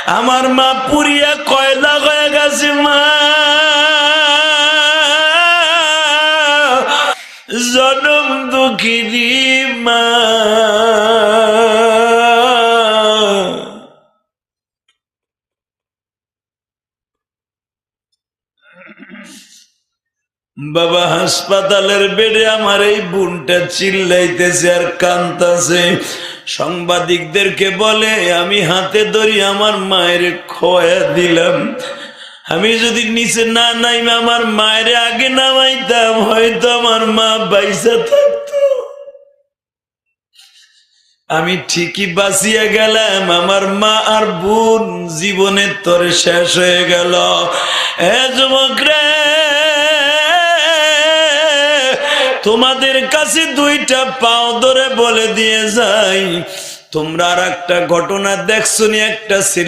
আমার মা পুরিয়া কয়লা হয়ে গেছে মা, জনম দুঃখিনী মা। বাবা হাসপাতালের বেডে আমার এই বোনটা চিল্লাইতেছে আর কাঁদতেছে। সাংবাদিকদেরকে বলে আমি হাতে ধরি আমার মায়ের খোয়া দিলাম, আমি যদি নিচে না নাইমে আমার মায়ের আগে নামাইতাম হয়তো আমার মা বাইসা থাকতো। আমি ঠিকই বাঁচিয়া গেলাম, আমার মা আর বোন জীবনের তরে শেষ হয়ে গেল। এ যুবক রে, তোমাদের কাছে দুইটা পাও ধরে বলে দিয়ে যাই, তোমরা আর একটা ঘটনা দেখছো নি, একটা ছেলে